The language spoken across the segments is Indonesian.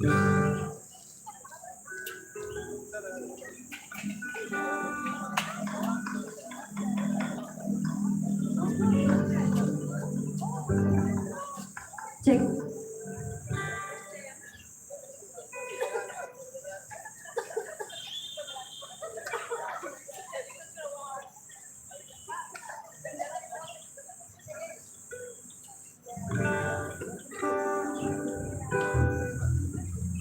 Cek.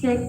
Cek.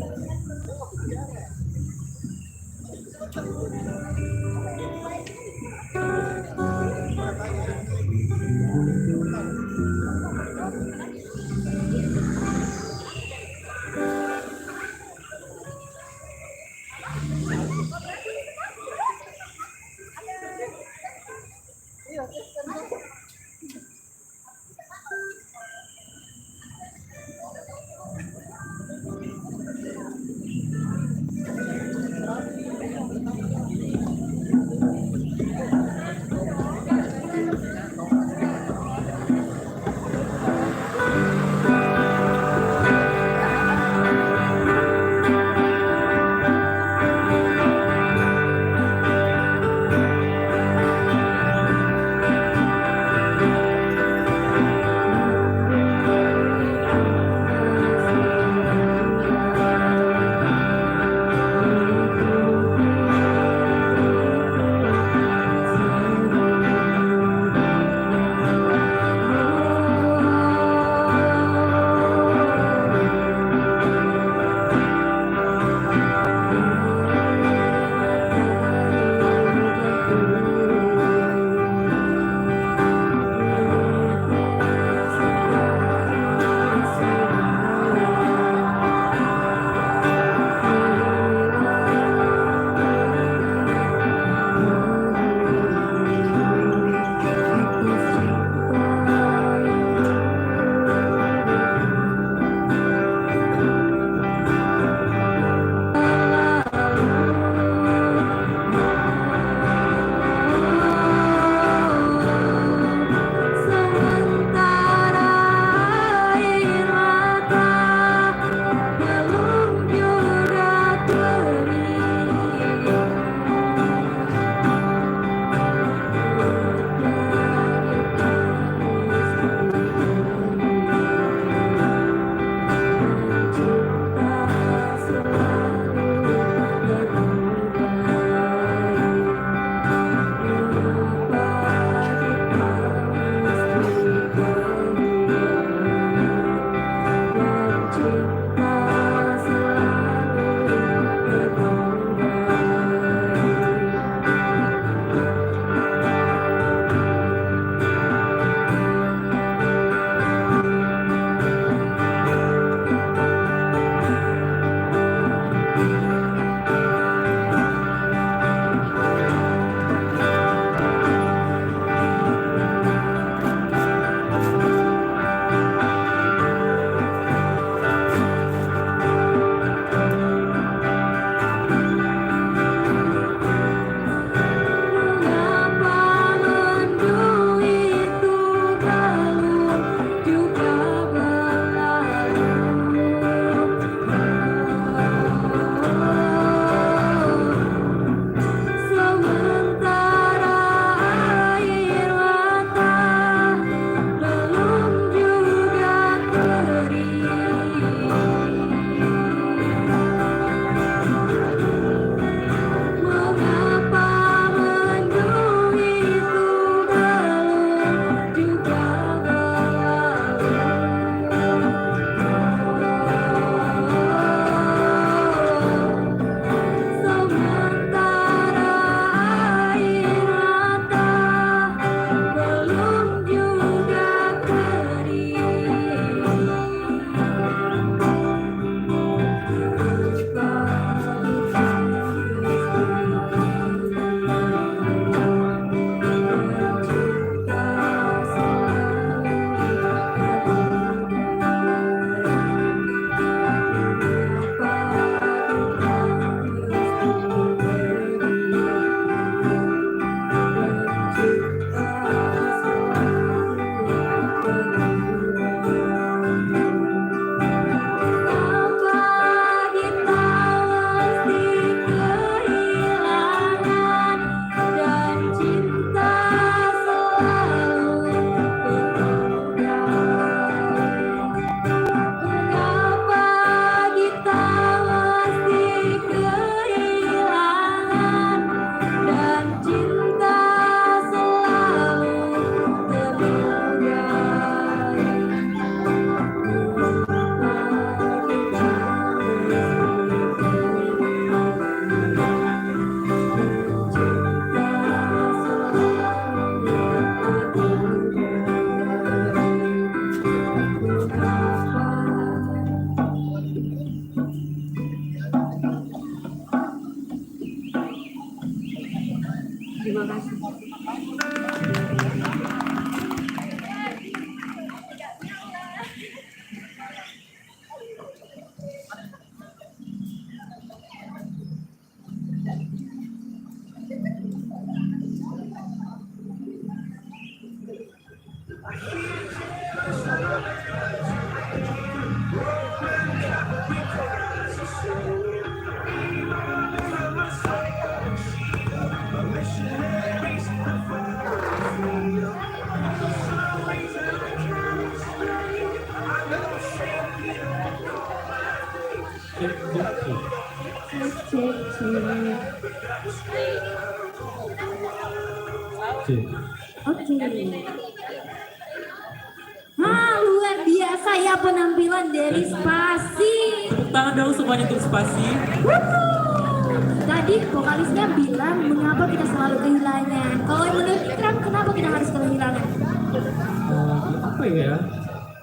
terima kasih. Oke. Luar biasa ya penampilan dari Spasi. Tepuk tangan dong semuanya untuk Spasi. Tadi vokalisnya bilang mengapa kita selalu kehilangan. Kalau menurut Ikram kenapa kita harus kehilangan? Apa ya?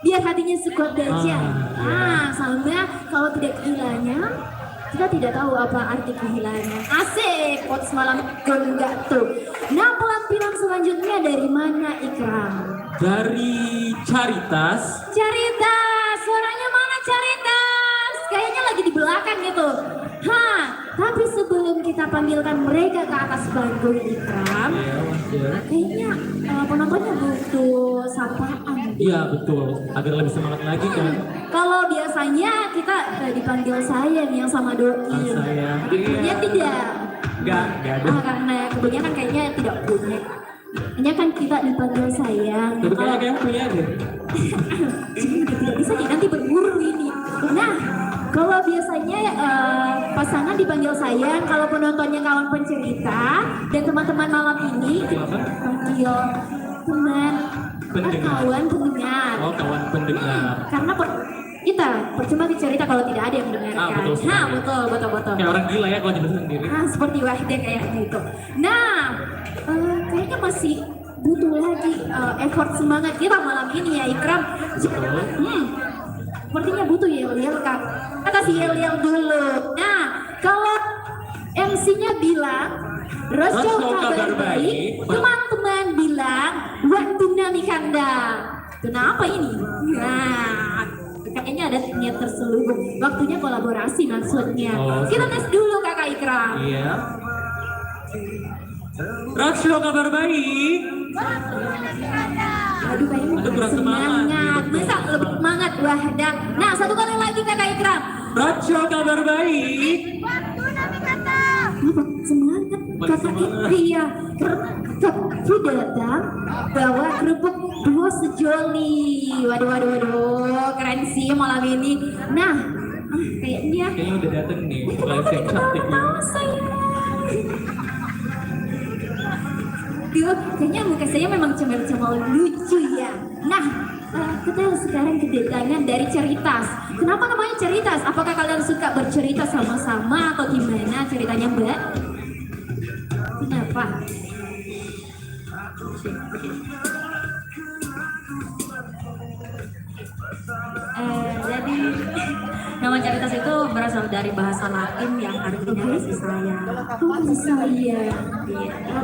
Biar hatinya sekuat baja. Iya. Sama kalau tidak kehilangan, kita tidak tahu apa arti kehilangan. Asik, quotes malam enggak tuh. Nah, penampilan selanjutnya dari mana Ikram? Dari Caritas. Caritas, suaranya mana Caritas? Kayaknya lagi di belakang gitu. Tapi sebelum kita panggilkan mereka ke atas panggung Ikram, Iya, Mas ya. kayaknya penontonnya butuh sapaan. Iya betul, agar lebih semangat lagi kan. Kalau biasanya kita dipanggil sayang yang sama doi. Sayang. Dia tidak. Enggak ada. Karena kebanyakan kayaknya tidak punya. Hanya kan kita dipanggil sayang. Tapi kayaknya kayak punya deh. Tidak bisa nih, nanti berburu ini. Nah, kalau biasanya pasangan dipanggil sayang, kalau penontonnya kawan pencerita dan teman-teman malam ini panggil teman kawan pendengar. Oh, kawan pendengar. Karena kita percuma cerita kalau tidak ada yang mendengarkan. Betul sekali. Betul. Kayak orang gila ya kalau nyebut sendiri. Seperti Wahida kayak gitu. Nah, kayaknya masih butuh lagi effort semangat kita malam ini ya Ikram. Sepertinya butuh yel-yel Kak. Kita kasih yel-yel dulu. Nah, kalau MC-nya bilang Rosyo kabar baik, teman-teman bilang waktu nami kanda. Kenapa ini? Nah, kayaknya ada niat terselubung. Waktunya kolaborasi maksudnya. Kita tes dulu Kakak Ikram. Iya. Rosyo kabar baik. Aduh kayaknya kurang semangat. Masa lebih semangat Wahda. Nah, satu kali lagi Kakak Ikram. Rosyo kabar baik. Apa? Semangat Kakak Ikria. Sudah datang bawa kerupuk duo sejoli. Waduh, keren sih malam ini. Nah, kayaknya Udah dateng nih, mulai siap cantik nih. sayang. Kayaknya muka saya memang cemil-cemil lucu ya. Nah, kita sekarang kedatangan dari Ceritas. Kenapa namanya Ceritas? Apakah kalian suka bercerita sama-sama atau gimana ceritanya Mbak? Kenapa? Jadi nama Caritas itu berasal dari bahasa Latin yang artinya kasih sayang. Kasih sayang.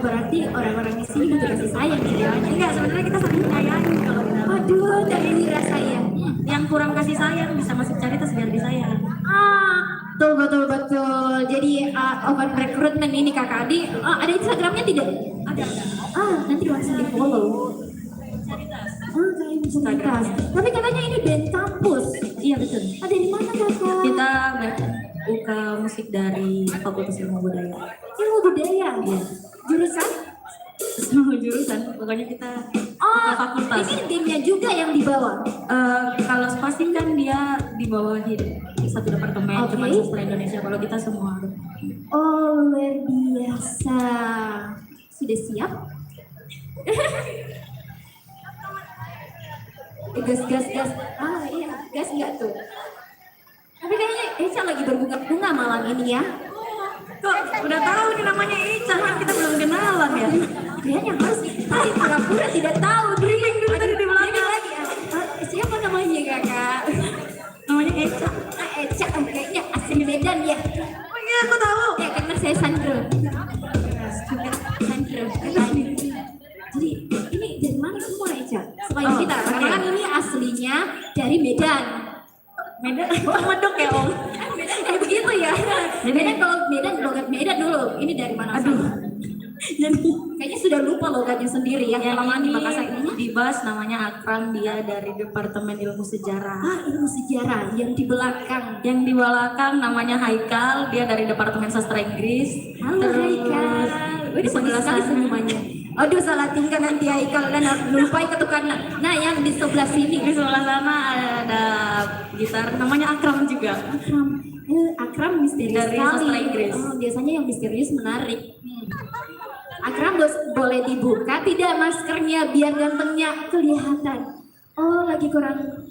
Berarti orang-orang di sini butuh kasih sayang ya? Enggak, sebenarnya kita saling menyayangi kalau kita. Aduh, dari wira sayang. Yang kurang kasih sayang bisa masuk Caritas biar disayang. Betul. Jadi open recruitment ini Kakak Adi. Ada Instagramnya tidak? Ada. Nanti langsung di follow. Caritas. Kayak Ceritas. Tapi katanya ini band kampus. Iya betul. Ada di mana Kakak? Kita buka musik dari Fakultas Ilmu Budaya. Ilmu budaya. Iya. Jurusan? Semua jurusan. Pokoknya kita buka fakultas. Ini timnya juga yang dibawa. Kalau Spasi kan dia di bawah di satu departemen Oke. cuma sastra Indonesia. Kalau kita semua. Luar biasa. Sudah siap? Gas. Iya, gas nggak tuh? Tapi kayaknya Eca lagi berbunga-bunga malam ini ya. Kok udah tahu nih namanya Ica, kan kita belum kenalan ya. Kayaknya harus tadi pura-pura tidak tahu. Briefing dulu tadi di belakang. Lagi ya. Siapa namanya Kakak? Namanya Eca. Eca, kayaknya asli Medan ya. Oh iya, aku tahu. Ya karena saya Sandro. Sandro. Medan kalau Medan logat Medan dulu. Ini dari mana? Aduh. Jadi kayaknya sudah lupa logatnya sendiri ya. Yang Kelamaan di ini Makassar ini. dibahas namanya Akram, dia dari Departemen Ilmu Sejarah. Ah, ilmu sejarah yang di belakang. Yang di belakang namanya Haikal, dia dari Departemen Sastra Inggris. Halo Terus Haikal. di sebelah sekali sana semuanya. Aduh salah tinggal nanti Haikal dan lupa ketukan. Nah yang di sebelah di sini. sebelah sana ada gitar namanya Akram juga. Akram. Akram misterius Dari sekali. sastra Inggris. Oh, biasanya yang misterius menarik. Akram boleh dibuka tidak maskernya biar gantengnya kelihatan. Oh lagi kurang.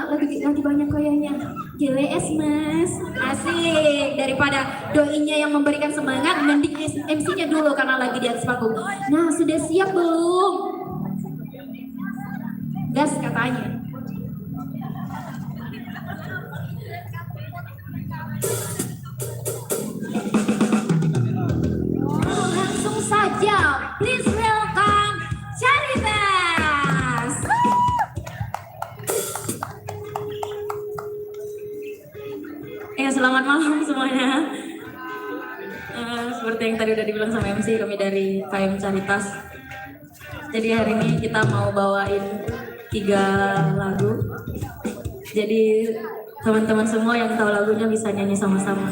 Lagi banyak koyonya. GWS mas. Asik. Daripada doinya yang memberikan semangat, mending MC-nya dulu karena lagi di atas panggung. Nah sudah siap belum? Gas katanya. Langsung saja, please welcome Caritas. Ya selamat malam semuanya. Seperti yang tadi udah dibilang sama MC, kami dari KM Caritas. Jadi hari ini kita mau bawain 3 lagu. Jadi teman-teman semua yang tahu lagunya bisa nyanyi sama-sama.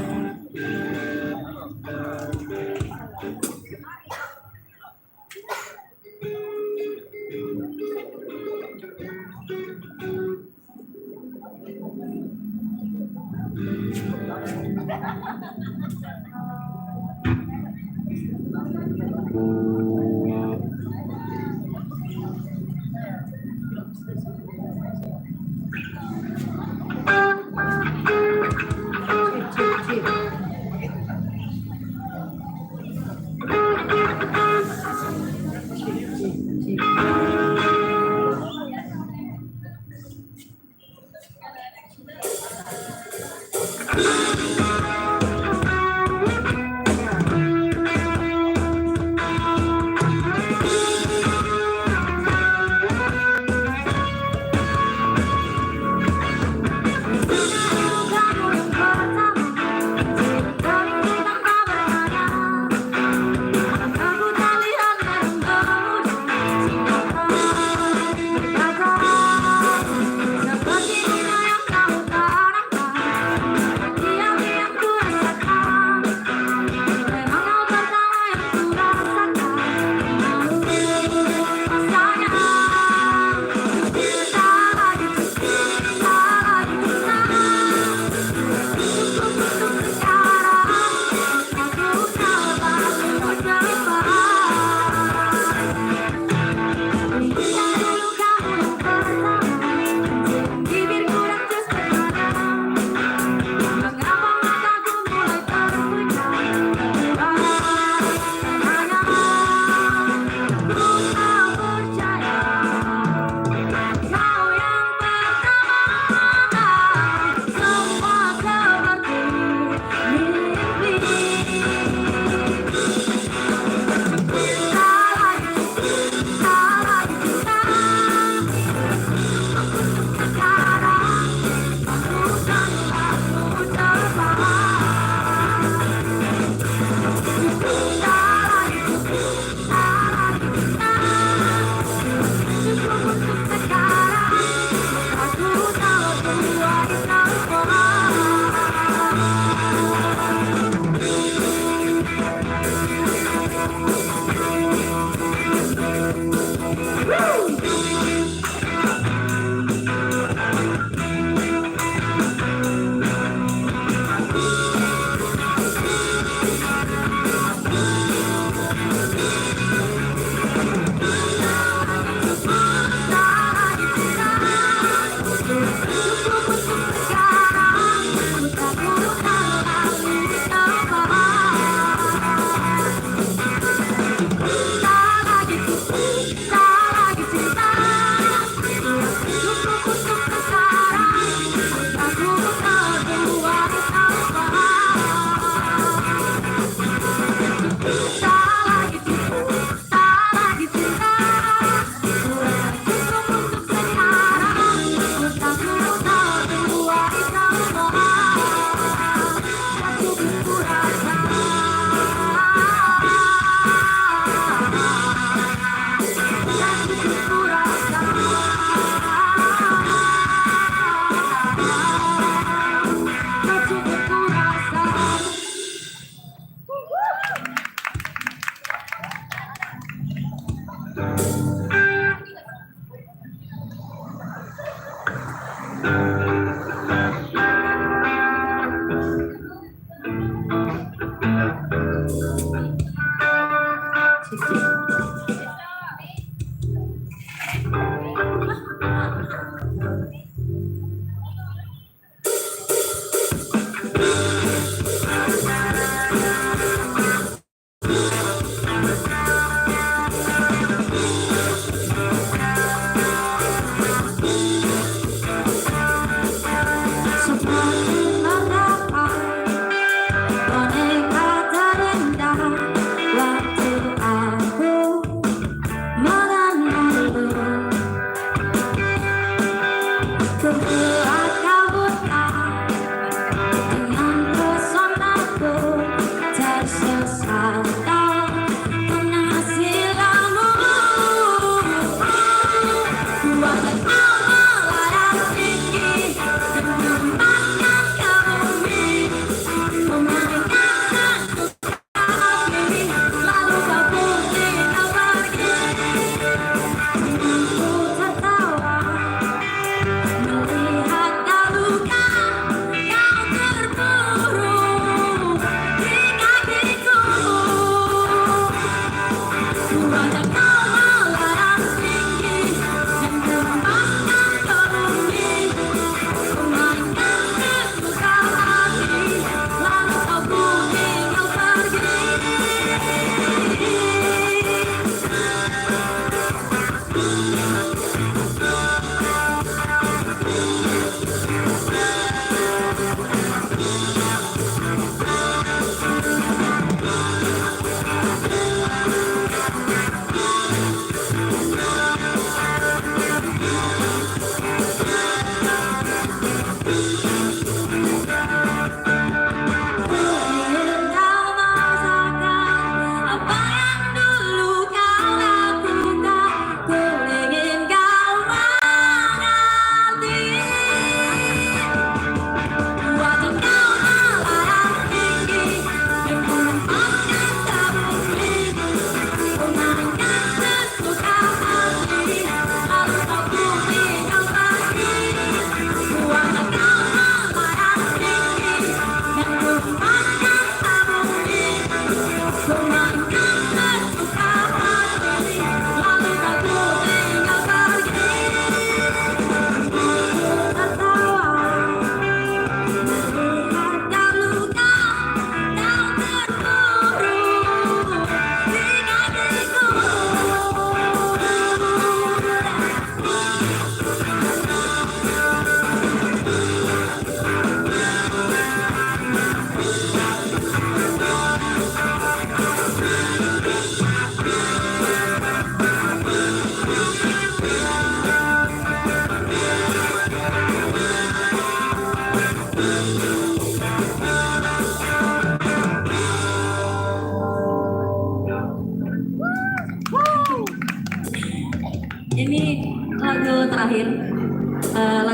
Seperti bunga yang kau tanamkan, diam-diam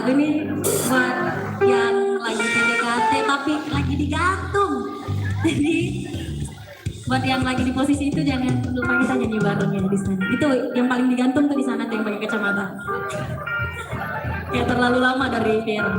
lagu ini buat yang lagi PDKT tapi lagi digantung. Jadi buat yang lagi di posisi itu jangan lupa kita nyanyi bareng ya di sana. Itu yang paling digantung tuh di sana tuh yang pakai kacamata. Kayak terlalu lama dari Tiara.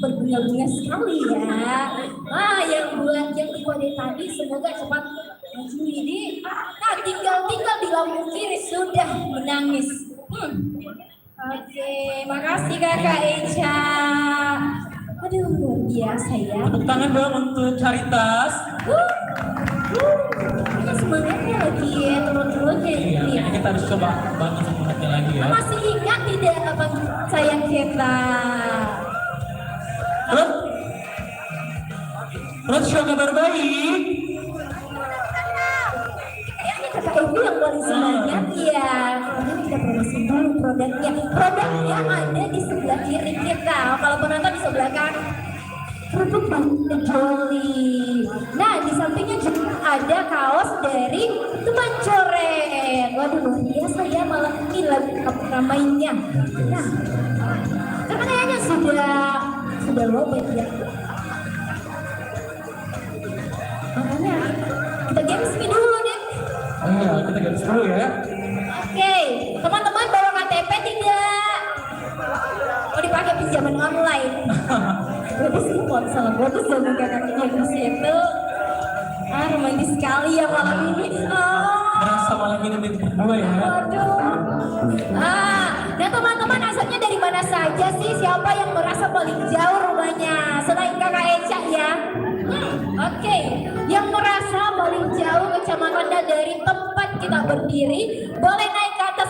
berbunga-bunga sekali ya. Ah, yang buat yang dari tadi semoga cepat maju ini. Nah, tinggal di lampu kiri sudah menangis. Oke, makasih Kakak Eca. Aduh, luar biasa ya. Tepuk tangan dong untuk Caritas. Ini semangatnya lagi ya, turun-turunnya Iya, ini ya. kayaknya kita harus coba bantu semangatnya lagi ya. Masih ingat tidak apa sayang kita? Halo? paling sebanyak ya. Kemudian kita promosi dulu produknya. Produknya ada di sebelah kiri kita. Kalau penonton di sebelah kanan. Produk Bang Joli. Nah, di sampingnya juga ada kaos dari teman coret. Waduh, luar biasa ya malam ini lagi ramainya. Nah, karena kayaknya sudah lobet ya. Makanya kita games dulu deh. Ayo, kita garis dulu ya. Oke, teman-teman bawa KTP tidak? Oh, dipakai pinjaman online. Berarti sih ponsel bagus ya kakaknya itu. Romantis sekali ya malam ini. Merasa malam ini berdua ya. Waduh. Nah teman-teman asalnya dari mana saja sih? Siapa yang merasa paling jauh rumahnya? Selain kakak Eca ya. Oke. Yang merasa paling jauh kecamatannya dari tempat kita berdiri, boleh naik ke atas